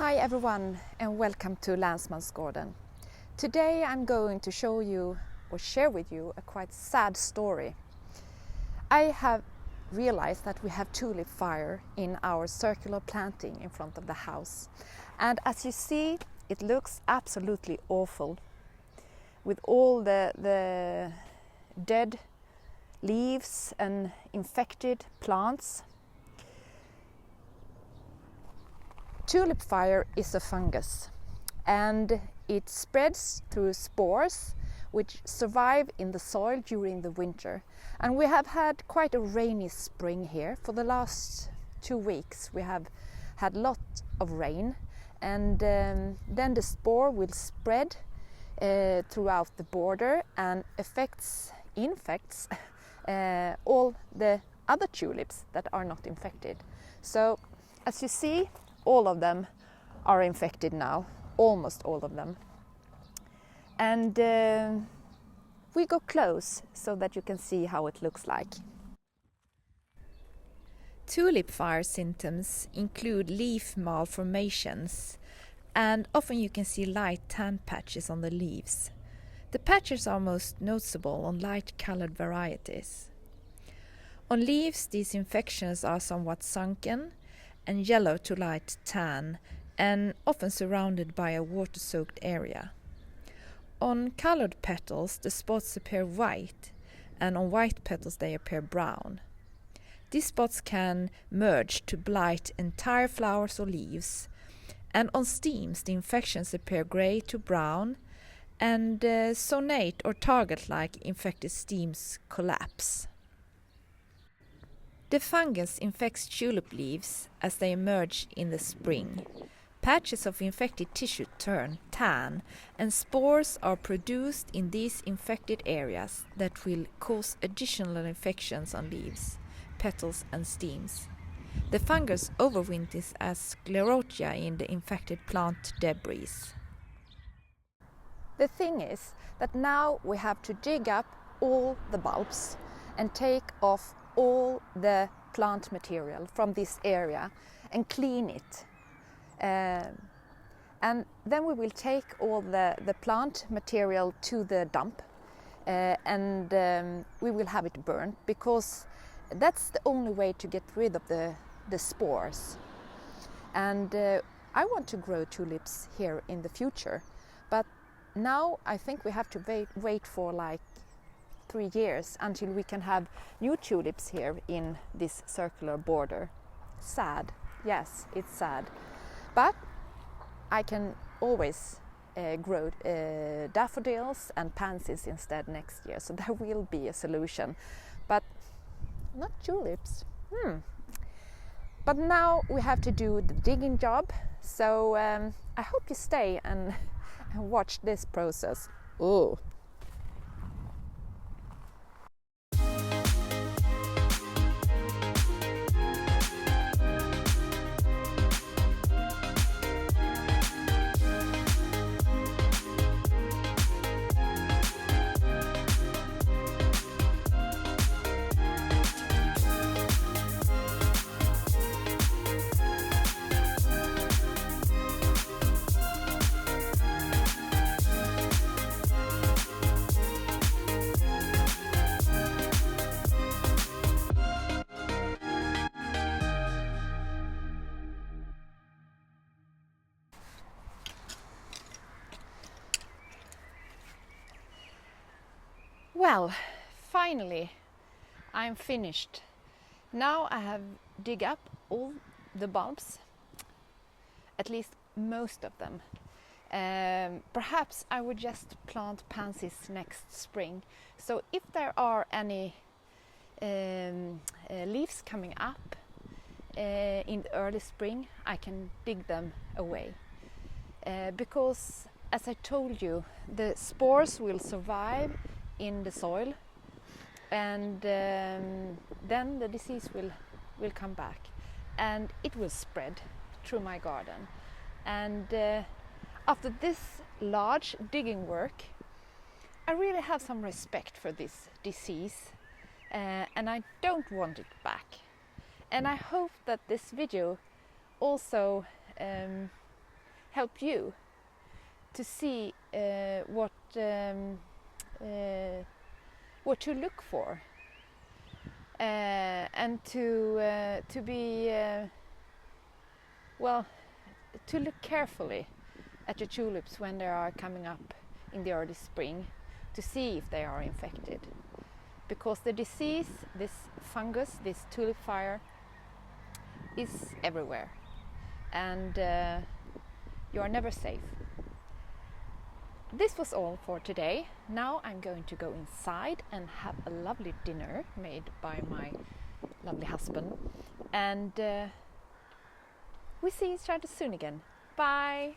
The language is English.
Hi everyone and welcome to Länsmansgården. Today I'm going to show you or share with you a quite sad story. I have realized that we have Tulip Fire in our circular planting in front of the house. And as you see, it looks absolutely awful with all the dead leaves and infected plants. Tulip fire is a fungus and it spreads through spores which survive in the soil during the winter. And we have had quite a rainy spring here. For the last 2 weeks we have had a lot of rain, and then the spore will spread throughout the border and infects all the other tulips that are not infected. So as you see, all of them are infected now, almost all of them. And we go close so that you can see how it looks like. Tulip fire symptoms include leaf malformations, and often you can see light tan patches on the leaves. The patches are most noticeable on light-colored varieties. On leaves, these infections are somewhat sunken and yellow to light tan, and often surrounded by a water-soaked area. On colored petals, the spots appear white, and on white petals they appear brown. These spots can merge to blight entire flowers or leaves, and on stems the infections appear gray to brown, and zonate or target-like infected stems collapse. The fungus infects tulip leaves as they emerge in the spring. Patches of infected tissue turn tan, and spores are produced in these infected areas that will cause additional infections on leaves, petals and stems. The fungus overwinters as sclerotia in the infected plant debris. The thing is that now we have to dig up all the bulbs and take off all the plant material from this area and clean it. And then we will take all the plant material to the dump and we will have it burned, because that's the only way to get rid of the spores. And I want to grow tulips here in the future, but now I think we have to wait for like 3 years until we can have new tulips here in this circular border. Sad, yes, it's sad. But I can always grow daffodils and pansies instead next year, so there will be a solution. But not tulips. But now we have to do the digging job, so I hope you stay and watch this process. Oh. Well, finally I'm finished. Now I have dug up all the bulbs, at least most of them. Perhaps I would just plant pansies next spring. So if there are any leaves coming up in the early spring, I can dig them away. Because as I told you, the spores will survive in the soil, and then the disease will come back and it will spread through my garden. And after this large digging work, I really have some respect for this disease, and I don't want it back. And I hope that this video also help you to see what to look for, and to be well, to look carefully at your tulips when they are coming up in the early spring, to see if they are infected, because the disease, this fungus, this Tulip Fire, is everywhere, and you are never safe. This was all for today. Now I'm going to go inside and have a lovely dinner made by my lovely husband, and we see each other soon again. Bye!